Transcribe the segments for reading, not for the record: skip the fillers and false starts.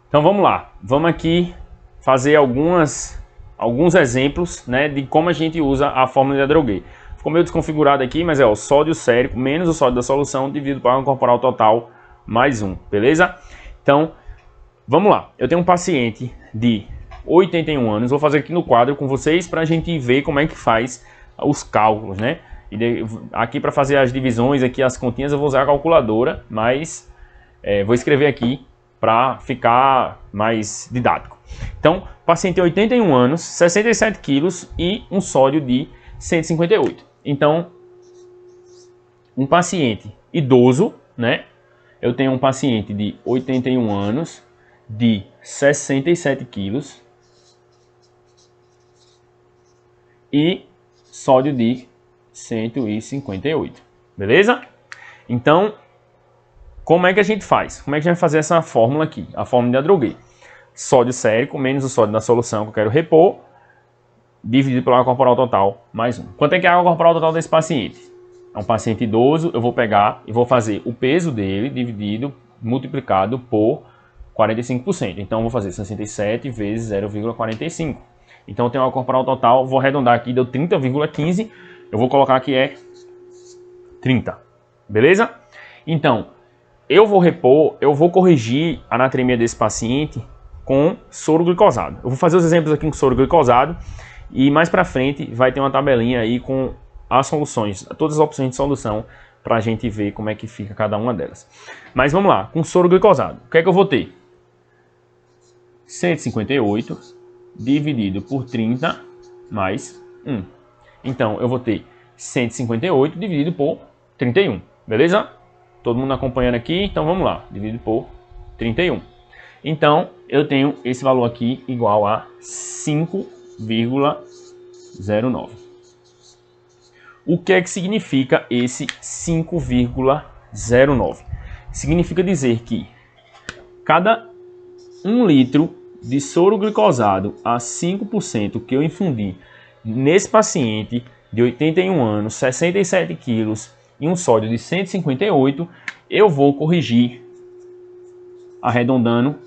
Então vamos lá, vamos aqui fazer alguns exemplos, né, de como a gente usa a fórmula de Adrogué. Ficou meio desconfigurado aqui, mas é o sódio sérico menos o sódio da solução dividido pela água corporal total mais 1, beleza? Então, vamos lá. Eu tenho um paciente de 81 anos, vou fazer aqui no quadro com vocês para a gente ver como é que faz os cálculos, né? Aqui para fazer as divisões, aqui as continhas, eu vou usar a calculadora, mas vou escrever aqui para ficar mais didático. Então, paciente de 81 anos, 67 quilos e um sódio de 158. Então, um paciente idoso, né? Eu tenho um paciente de 81 anos, de 67 quilos e sódio de 158, beleza? Então, como é que a gente faz? Como é que a gente vai fazer essa fórmula aqui? A fórmula de Adrogué. Sódio sérico menos o sódio da solução que eu quero repor, dividido pela água corporal total, mais 1. Quanto é que é a água corporal total desse paciente? É um paciente idoso, eu vou pegar e vou fazer o peso dele dividido, multiplicado por 45%. Então, eu vou fazer 67 vezes 0,45. Então, eu tenho uma corporal total, vou arredondar aqui, deu 30,15. Eu vou colocar que é 30. Beleza? Então, eu vou corrigir a natremia desse paciente com soro glicosado. Eu vou fazer os exemplos aqui com soro glicosado e mais pra frente vai ter uma tabelinha aí com as soluções, todas as opções de solução pra gente ver como é que fica cada uma delas. Mas vamos lá, com soro glicosado, o que é que eu vou ter? 158 dividido por 30 mais 1. Então, eu vou ter 158 dividido por 31, beleza? Todo mundo acompanhando aqui, então vamos lá, dividido por 31. Então, eu tenho esse valor aqui igual a 5,09. O que é que significa esse 5,09? Significa dizer que cada 1 litro de soro glicosado a 5% que eu infundi nesse paciente de 81 anos, 67 quilos e um sódio de 158, eu vou corrigir, arredondando,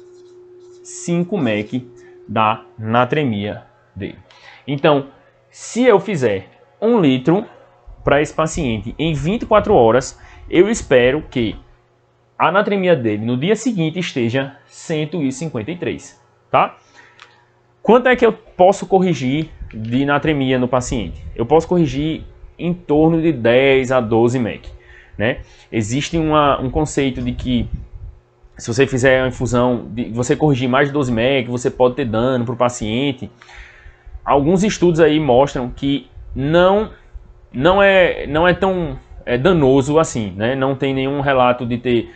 5 mEq da natremia dele. Então, se eu fizer 1 litro para esse paciente em 24 horas, eu espero que a natremia dele no dia seguinte esteja 153, tá? Quanto é que eu posso corrigir de natremia no paciente? Eu posso corrigir em torno de 10 a 12 mEq, né? Existe um conceito de que se você fizer uma infusão, você corrigir mais de 12 mEq, você pode ter dano para o paciente. Alguns estudos aí mostram que não é tão danoso assim, né? Não tem nenhum relato de ter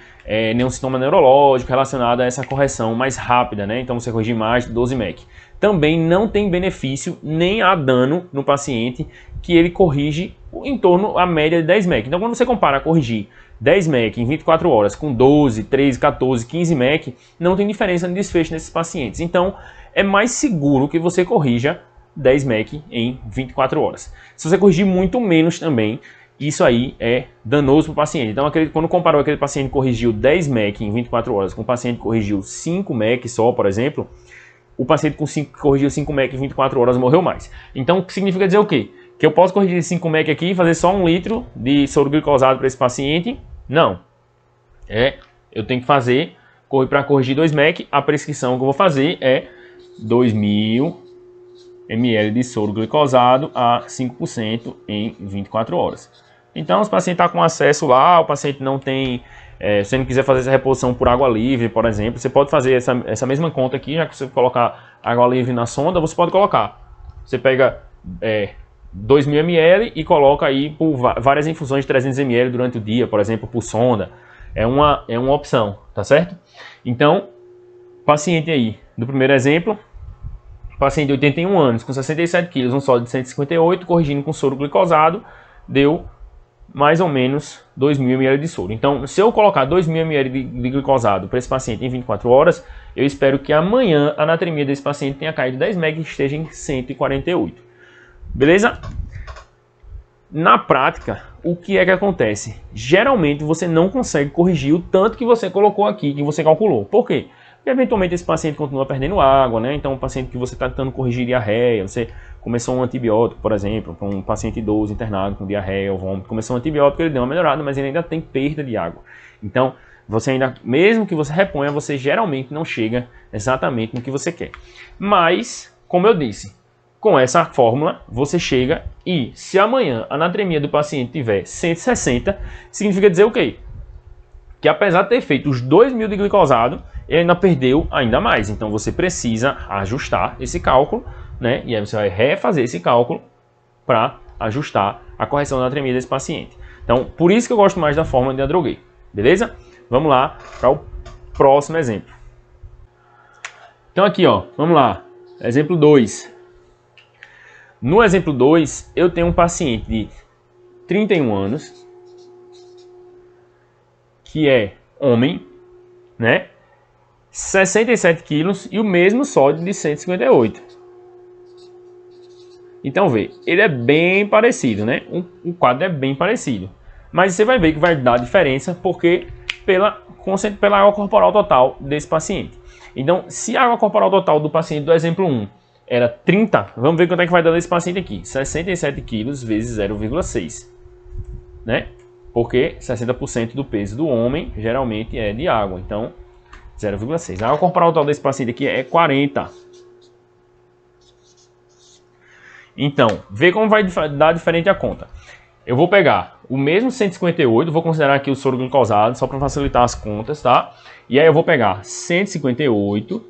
nenhum sintoma neurológico relacionado a essa correção mais rápida, né? Então você corrigir mais de 12 mEq. Também não tem benefício nem há dano no paciente que ele corrige em torno à média de 10 mEq. Então quando você compara corrigir 10 mEq em 24 horas com 12, 13, 14, 15 mEq, não tem diferença no desfecho nesses pacientes. Então é mais seguro que você corrija 10 mEq em 24 horas. Se você corrigir muito menos também, isso aí é danoso para o paciente. Então, quando comparou aquele paciente que corrigiu 10 mEq em 24 horas com o paciente que corrigiu 5 mEq só, por exemplo, o paciente que corrigiu 5 mEq em 24 horas morreu mais. Então, o que significa dizer o quê? Que eu posso corrigir 5 mEq aqui e fazer só 1 litro de soro glicosado para esse paciente? Não. Eu tenho que fazer, para corrigir 2 mEq, a prescrição que eu vou fazer é 2.000 ml de soro glicosado a 5% em 24 horas. Então, se o paciente está com acesso lá, o paciente não tem, se você não quiser fazer essa reposição por água livre, por exemplo, você pode fazer essa mesma conta aqui, já que você colocar água livre na sonda, você pode colocar. Você pega 2.000 ml e coloca aí por várias infusões de 300 ml durante o dia, por exemplo, por sonda. É uma opção, tá certo? Então, paciente aí, do primeiro exemplo, paciente de 81 anos, com 67 quilos, um sódio de 158, corrigindo com soro glicosado, deu mais ou menos 2.000 ml de soro. Então, se eu colocar 2.000 ml de glicosado para esse paciente em 24 horas, eu espero que amanhã a natremia desse paciente tenha caído 10 mEq e esteja em 148. Beleza? Na prática, o que é que acontece? Geralmente você não consegue corrigir o tanto que você colocou aqui, que você calculou. Por quê? e eventualmente esse paciente continua perdendo água, né? Então, um paciente que você está tentando corrigir diarreia, você começou um antibiótico, por exemplo, para um paciente idoso internado com diarreia ou vômito, começou um antibiótico, ele deu uma melhorada, mas ele ainda tem perda de água. Então, você ainda, mesmo que você reponha, você geralmente não chega exatamente no que você quer. Mas, como eu disse, com essa fórmula, você chega e, se amanhã a natremia do paciente tiver 160, significa dizer o quê? Que apesar de ter feito os 2.000 de glicosado, ele ainda perdeu ainda mais. Então você precisa ajustar esse cálculo, né? E aí você vai refazer esse cálculo para ajustar a correção da natremia desse paciente. Então, por isso que eu gosto mais da fórmula de Adroguet, beleza? Vamos lá para o próximo exemplo. Então aqui, ó, vamos lá. Exemplo 2. No exemplo 2, eu tenho um paciente de 31 anos, que é homem, né? 67 quilos e o mesmo sódio de 158. Então, vê, ele é bem parecido, né? O quadro é bem parecido. Mas você vai ver que vai dar diferença porque pela água corporal total desse paciente. Então, se a água corporal total do paciente do exemplo 1 era 30, vamos ver quanto é que vai dar desse paciente aqui. 67 quilos vezes 0,6, né? Porque 60% do peso do homem geralmente é de água. Então, 0,6. A água corporal total desse paciente aqui é 40. Então, vê como vai dar diferente a conta. Eu vou pegar o mesmo 158, vou considerar aqui o soro glicosado, só para facilitar as contas, tá? E aí eu vou pegar 158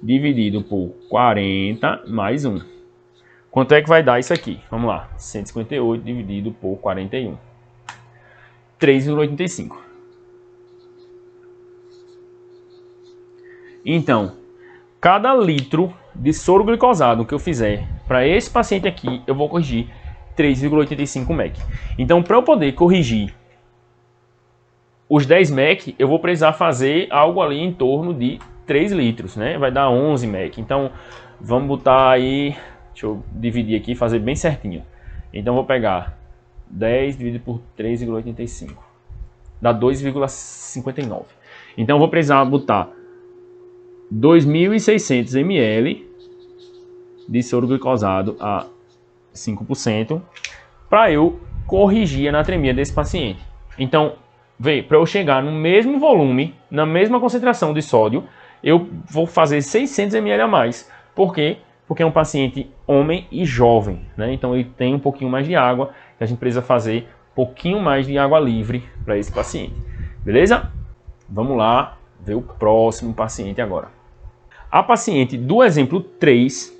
dividido por 40 mais 1. Quanto é que vai dar isso aqui? Vamos lá. 158 dividido por 41. 3,85. Então, cada litro de soro glicosado que eu fizer para esse paciente aqui, eu vou corrigir 3,85 mEq. Então, para eu poder corrigir os 10 mEq, eu vou precisar fazer algo ali em torno de 3 litros, né? Vai dar 11 mEq. Então, vamos botar aí, deixa eu dividir aqui e fazer bem certinho. Então, vou pegar 10 dividido por 3,85. Dá 2,59. Então, eu vou precisar botar 2.600 ml de soro glicosado a 5% para eu corrigir a natremia desse paciente. Então, vê, para eu chegar no mesmo volume, na mesma concentração de sódio, eu vou fazer 600 ml a mais. Por quê? Porque é um paciente homem e jovem, né? Então ele tem um pouquinho mais de água, e a gente precisa fazer um pouquinho mais de água livre para esse paciente. Beleza? Vamos lá ver o próximo paciente agora. A paciente do exemplo 3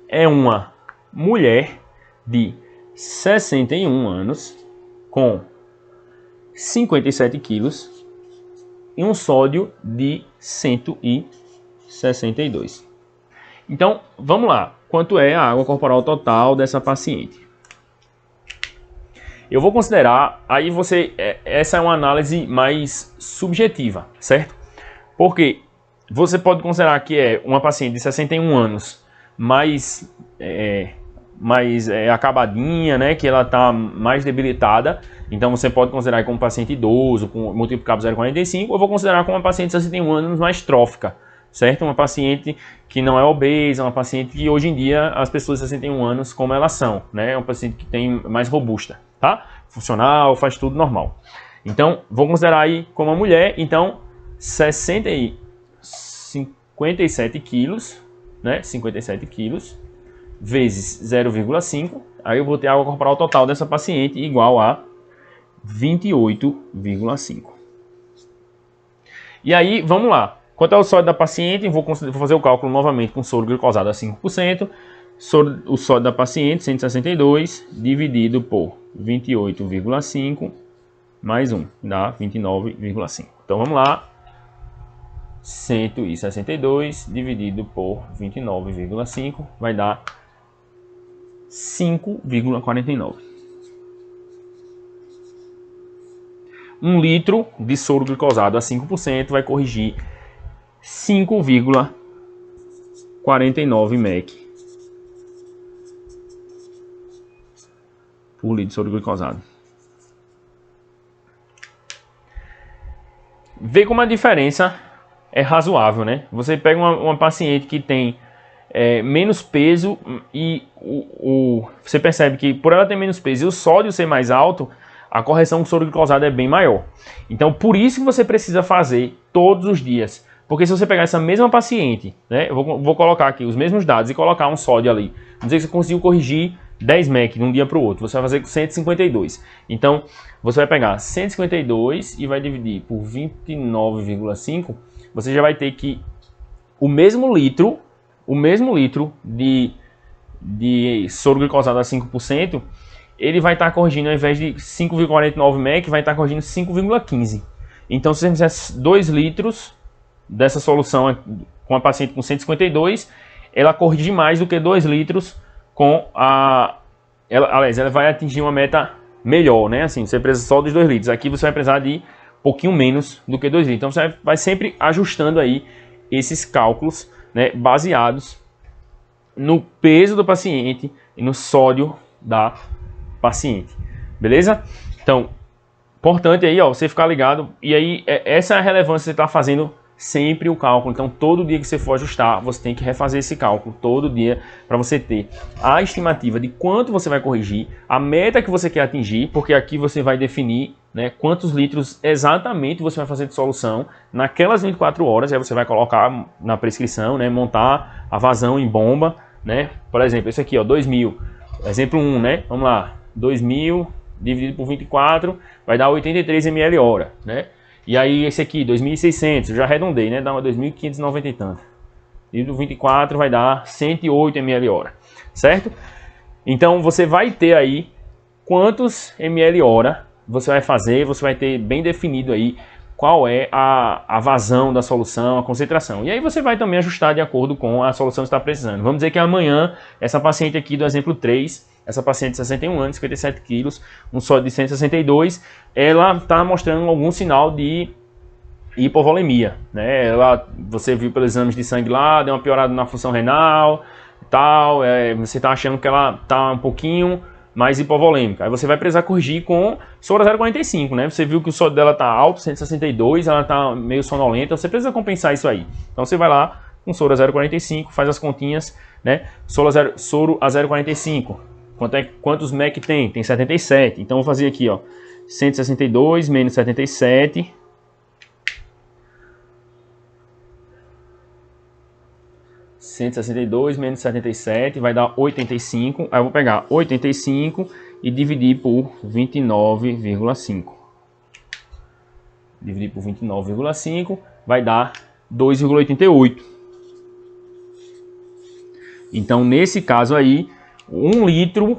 é uma mulher de 61 anos com 57 quilos e um sódio de 162. Então, vamos lá. Quanto é a água corporal total dessa paciente? Eu vou considerar, aí essa é uma análise mais subjetiva, certo? Porque você pode considerar que é uma paciente de 61 anos mais acabadinha, né? Que ela está mais debilitada. Então você pode considerar como paciente idoso, com multiplicado por 0,45. Eu vou considerar como uma paciente de 61 anos mais trófica, certo? Uma paciente que não é obesa, uma paciente que hoje em dia as pessoas de 61 anos, como elas são, né? É uma paciente que tem mais robusta, tá? Funcional, faz tudo normal. Então, vou considerar aí como uma mulher, então 57 quilos, né? 57 quilos vezes 0,5, aí eu vou ter a água corporal total dessa paciente igual a 28,5. E aí, vamos lá. Quanto é o sódio da paciente? Vou fazer o cálculo novamente com soro glicosado a 5%. O sódio da paciente, 162, dividido por 28,5 mais 1, dá 29,5. Então, vamos lá. 162 dividido por 29,5 vai dar 5,49. 1 litro de soro glicosado a 5% vai corrigir 5,49 mEq por litro de soro glicosado. Vê como a diferença é razoável, né? Você pega uma paciente que tem menos peso e você percebe que por ela ter menos peso e o sódio ser mais alto, a correção com soro glicosado é bem maior. Então, por isso que você precisa fazer todos os dias. Porque se você pegar essa mesma paciente, né, eu vou colocar aqui os mesmos dados e colocar um sódio ali, vamos dizer que você conseguiu corrigir 10 mEq de um dia para o outro, você vai fazer com 152. Então, você vai pegar 152 e vai dividir por 29,5, você já vai ter que o mesmo litro de soro glicosado a 5%, ele vai estar corrigindo, ao invés de 5,49 mEq, vai estar corrigindo 5,15. Então, se você fizer 2 litros dessa solução com a paciente com 152, ela corrige mais do que 2 litros com ela vai atingir uma meta melhor, né? Assim, você precisa só dos 2 litros. Aqui você vai precisar de um pouquinho menos do que 2 litros. Então, você vai sempre ajustando aí esses cálculos, né, baseados no peso do paciente e no sódio da paciente, beleza? Então, importante aí, ó, você ficar ligado. E aí, essa é a relevância, você está fazendo sempre o cálculo. Então, todo dia que você for ajustar, você tem que refazer esse cálculo todo dia para você ter a estimativa de quanto você vai corrigir, a meta que você quer atingir, porque aqui você vai definir, né, quantos litros exatamente você vai fazer de solução naquelas 24 horas. Aí você vai colocar na prescrição, né, montar a vazão em bomba, né? Por exemplo, esse aqui, ó, 2.000. Exemplo 1, né? Vamos lá. 2.000 dividido por 24 vai dar 83 ml hora, né? E aí esse aqui, 2.600, eu já arredondei, né? Dá uma 2.590 e tanto. Dividido por 24 vai dar 108 ml hora, certo? Então você vai ter aí quantos ml hora você vai fazer, você vai ter bem definido aí qual é a vazão da solução, a concentração. E aí você vai também ajustar de acordo com a solução que está precisando. Vamos dizer que amanhã, essa paciente aqui do exemplo 3, essa paciente de 61 anos, 57 quilos, um sódio de 162, ela está mostrando algum sinal de hipovolemia, né? Você viu pelos exames de sangue lá, deu uma piorada na função renal, tal, você está achando que ela está um pouquinho mais hipovolêmica. Aí você vai precisar corrigir com soro 0,45, né? Você viu que o sódio dela está alto, 162, ela está meio sonolenta, você precisa compensar isso aí. Então você vai lá com soro a 0,45, faz as continhas, né? Soro a 0,45. Quantos mEq tem? Tem 77. Então, vou fazer aqui, ó, 162 menos 77. Menos 77 vai dar 85. Aí eu vou pegar 85 e dividir por 29,5. Dividir por 29,5 vai dar 2,88. Então, nesse caso aí, 1 litro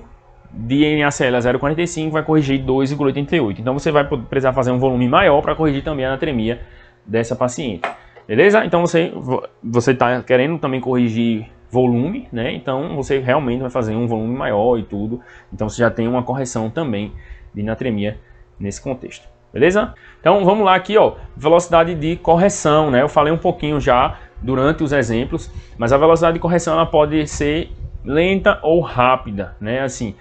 de NaCl a 0,45 vai corrigir 2,88. Então você vai precisar fazer um volume maior para corrigir também a anatremia dessa paciente. Beleza? Então você está querendo também corrigir volume, né? Então você realmente vai fazer um volume maior e tudo. Então você já tem uma correção também de anatremia nesse contexto. Beleza? Então vamos lá aqui, ó, velocidade de correção, né? Eu falei um pouquinho já durante os exemplos, mas a velocidade de correção ela pode ser lenta ou rápida, né? Assim,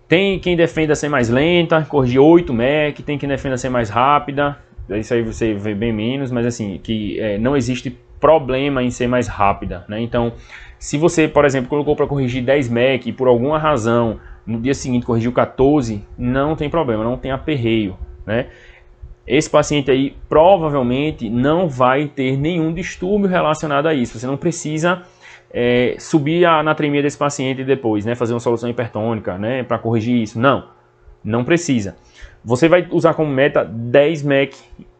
tem quem defenda ser mais lenta, corrigir 8 mEq, tem quem defenda ser mais rápida, isso aí você vê bem menos, mas assim, que não existe problema em ser mais rápida, né? Então, se você, por exemplo, colocou para corrigir 10 mEq e por alguma razão no dia seguinte corrigiu 14, não tem problema, não tem aperreio, né? Esse paciente aí provavelmente não vai ter nenhum distúrbio relacionado a isso. Você não precisa subir a anatremia desse paciente depois, né? Fazer uma solução hipertônica, né? Para corrigir isso. Não precisa. Você vai usar como meta 10 mEq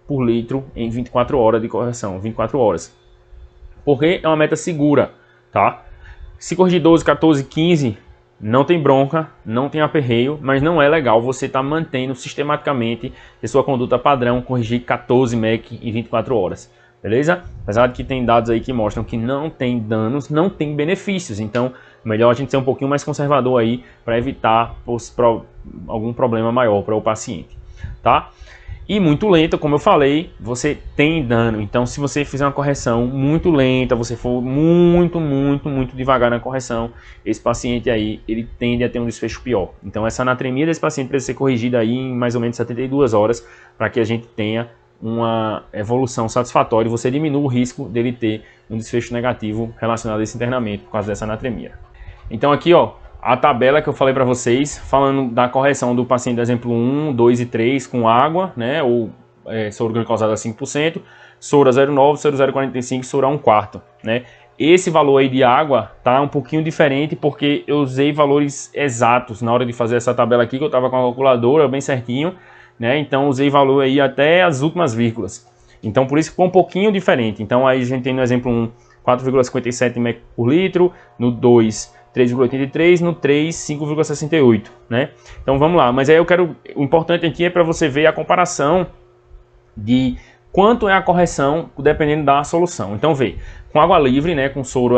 por litro em 24 horas de correção, 24 horas. Porque é uma meta segura, tá? Se corrigir 12, 14, 15, não tem bronca, não tem aperreio, mas não é legal você estar mantendo sistematicamente a sua conduta padrão, corrigir 14 mEq em 24 horas. Beleza? Apesar de que tem dados aí que mostram que não tem danos, não tem benefícios. Então, melhor a gente ser um pouquinho mais conservador aí para evitar algum problema maior para o paciente, tá? E muito lenta, como eu falei, você tem dano. Então, se você fizer uma correção muito lenta, você for muito devagar na correção, esse paciente aí, ele tende a ter um desfecho pior. Então, essa anatremia desse paciente precisa ser corrigida aí em mais ou menos 72 horas para que a gente tenha uma evolução satisfatória, você diminui o risco dele ter um desfecho negativo relacionado a esse internamento por causa dessa anatremia. Então aqui, ó, a tabela que eu falei para vocês, falando da correção do paciente do exemplo 1, 2 e 3 com água, né, ou soro glicosado a 5%, soro a 0,9, soro 0,45, soro a 1/4, né. Esse valor aí de água tá um pouquinho diferente porque eu usei valores exatos na hora de fazer essa tabela aqui, que eu tava com a calculadora bem certinho, né, então usei valor aí até as últimas vírgulas. Então por isso ficou um pouquinho diferente. Então aí a gente tem no exemplo 1, 4,57 mEq por litro, no 2, 3,83, no 3, 5,68, né? Então vamos lá, mas aí o importante aqui é para você ver a comparação de quanto é a correção dependendo da solução. Então vê, com água livre, né, com soro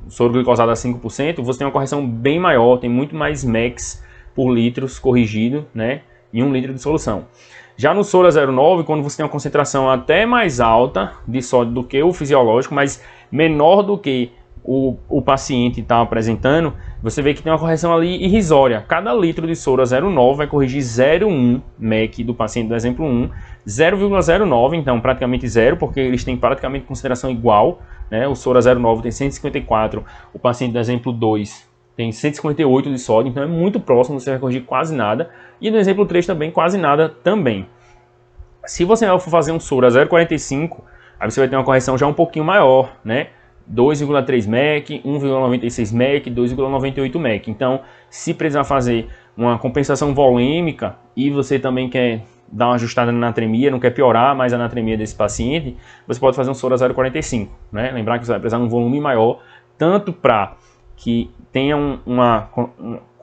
soro glicosado a 5%, você tem uma correção bem maior, tem muito mais MEQs por litro corrigido, né, em 1 litro de solução. Já no soro a 0,9, quando você tem uma concentração até mais alta de sódio do que o fisiológico, mas menor do que o paciente está apresentando, você vê que tem uma correção ali irrisória. Cada litro de soro a 0,9 vai corrigir 0,1 MEQ do paciente do exemplo 1, 0,09, então praticamente zero, porque eles têm praticamente consideração igual, né? O soro a 0,9 tem 154, o paciente do exemplo 2 tem 158 de sódio, então é muito próximo, você vai corrigir quase nada. E no exemplo 3 também quase nada também. Se você for fazer um soro a 0,45, aí você vai ter uma correção já um pouquinho maior, né? 2,3 MEQ, 1,96 MEQ, 2,98 MEQ. Então, se precisar fazer uma compensação volêmica e você também quer dar uma ajustada na anatremia, não quer piorar mais a anatremia desse paciente, você pode fazer um soro a 0,45, né? Lembrar que você vai precisar de um volume maior, tanto para que tenha uma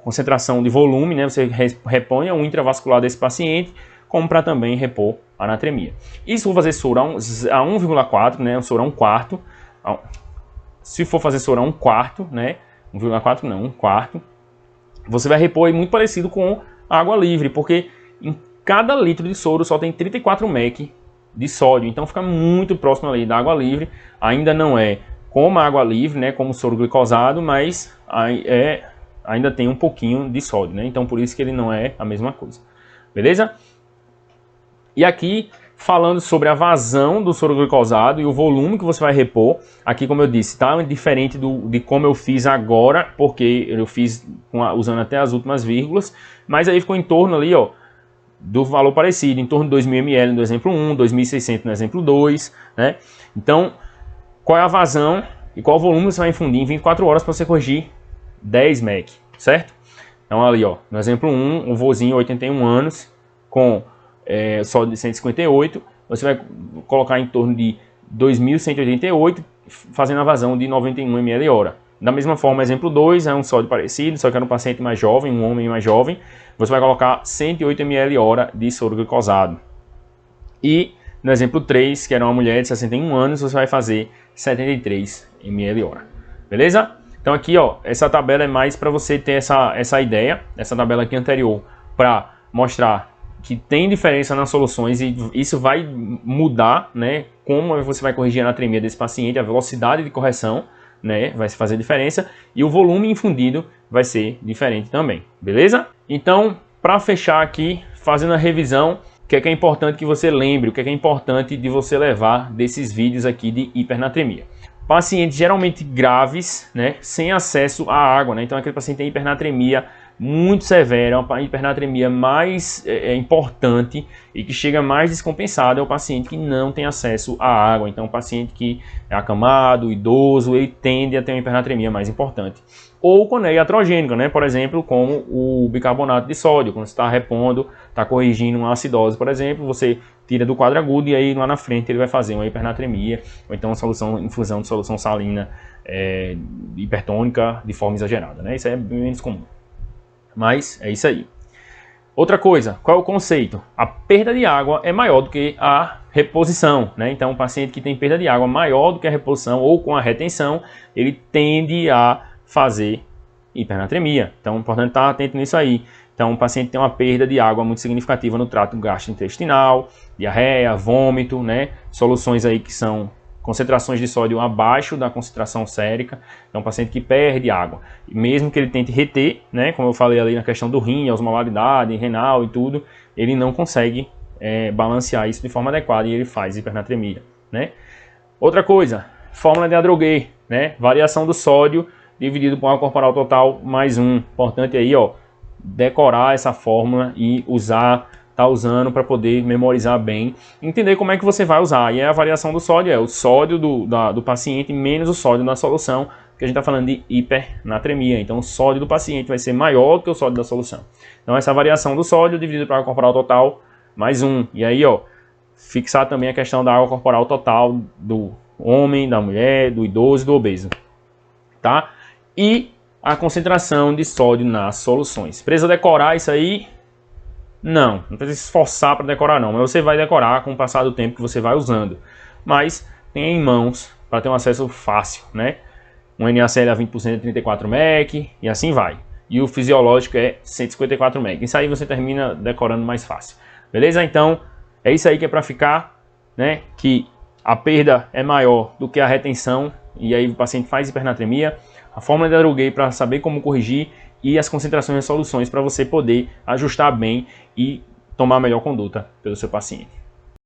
concentração de volume, né? Você reponha o intravascular desse paciente, como para também repor a anatremia. E se for fazer soro a 1,4, né? Um soro a 1/4, se for fazer soro a 1/4, né? 1,4 não, 1/4, você vai repor aí muito parecido com a água livre, porque em cada litro de soro só tem 34 MEQ de sódio, então fica muito próximo ali da água livre. Ainda não é como a água livre, né? Como o soro glicosado, mas ainda tem um pouquinho de sódio, né? Então por isso que ele não é a mesma coisa, beleza? E aqui, falando sobre a vazão do soro glicosado e o volume que você vai repor, aqui como eu disse, tá diferente de como eu fiz agora, porque eu fiz usando até as últimas vírgulas, mas aí ficou em torno ali, ó, do valor parecido, em torno de 2.000 ml no exemplo 1, 2.600 no exemplo 2, né? Então, qual é a vazão e qual volume você vai infundir em 24 horas para você corrigir 10 MEQ, certo? Então ali, ó, no exemplo 1, um vozinho 81 anos com sódio de 158, você vai colocar em torno de 2.188, fazendo a vazão de 91 ml hora. Da mesma forma, exemplo 2, é um sódio parecido, só que era um paciente mais jovem, um homem mais jovem, você vai colocar 108 ml hora de soro glicosado. E no exemplo 3, que era uma mulher de 61 anos, você vai fazer 73 ml hora. Beleza? Então aqui, ó, essa tabela é mais para você ter essa ideia, essa tabela aqui anterior, para mostrar que tem diferença nas soluções e isso vai mudar, né, como você vai corrigir a anatremia desse paciente, a velocidade de correção, né, vai fazer diferença e o volume infundido vai ser diferente também, beleza? Então, para fechar aqui, fazendo a revisão, o que é importante que você lembre, o que é importante de você levar desses vídeos aqui de hipernatremia. Pacientes geralmente graves, né, sem acesso à água, né, então aquele paciente tem hipernatremia muito severa, uma hipernatremia mais importante e que chega mais descompensada é o paciente que não tem acesso à água. Então o paciente que é acamado, idoso, ele tende a ter uma hipernatremia mais importante. Ou quando é iatrogênica, né? Por exemplo, como o bicarbonato de sódio, quando você está repondo, está corrigindo uma acidose, por exemplo, você tira do quadro agudo e aí lá na frente ele vai fazer uma hipernatremia, ou então uma infusão de solução salina hipertônica de forma exagerada, né? Isso é bem menos comum. Mas é isso aí. Outra coisa, qual é o conceito? A perda de água é maior do que a reposição, né? Então, um paciente que tem perda de água maior do que a reposição ou com a retenção, ele tende a fazer hipernatremia. Então, é importante estar atento nisso aí. Então, um paciente tem uma perda de água muito significativa no trato gastrointestinal, diarreia, vômito, né? Soluções aí que são concentrações de sódio abaixo da concentração sérica, é um paciente que perde água. E mesmo que ele tente reter, né, como eu falei ali na questão do rim, a osmolaridade renal e tudo, ele não consegue balancear isso de forma adequada e ele faz hipernatremia, né? Outra coisa, fórmula de Adroguet, né? Variação do sódio dividido por água corporal total mais 1. Importante aí, ó, decorar essa fórmula e tá usando para poder memorizar bem, entender como é que você vai usar. E a variação do sódio é o sódio do paciente menos o sódio da solução, que a gente está falando de hipernatremia. Então o sódio do paciente vai ser maior do que o sódio da solução. Então essa variação do sódio dividido por água corporal total mais 1. E aí, ó, fixar também a questão da água corporal total do homem, da mulher, do idoso e do obeso, tá? E a concentração de sódio nas soluções. Precisa decorar isso aí? Não precisa se esforçar para decorar não, mas você vai decorar com o passar do tempo que você vai usando. Mas tenha em mãos para ter um acesso fácil, né? Um NaCl a 20% é 34 mEq e assim vai. E o fisiológico é 154 mEq. Isso aí você termina decorando mais fácil. Beleza? Então, é isso aí que é para ficar, né? Que a perda é maior do que a retenção e aí o paciente faz hipernatremia. A fórmula de Adroguet para saber como corrigir e as concentrações e soluções para você poder ajustar bem e tomar a melhor conduta pelo seu paciente.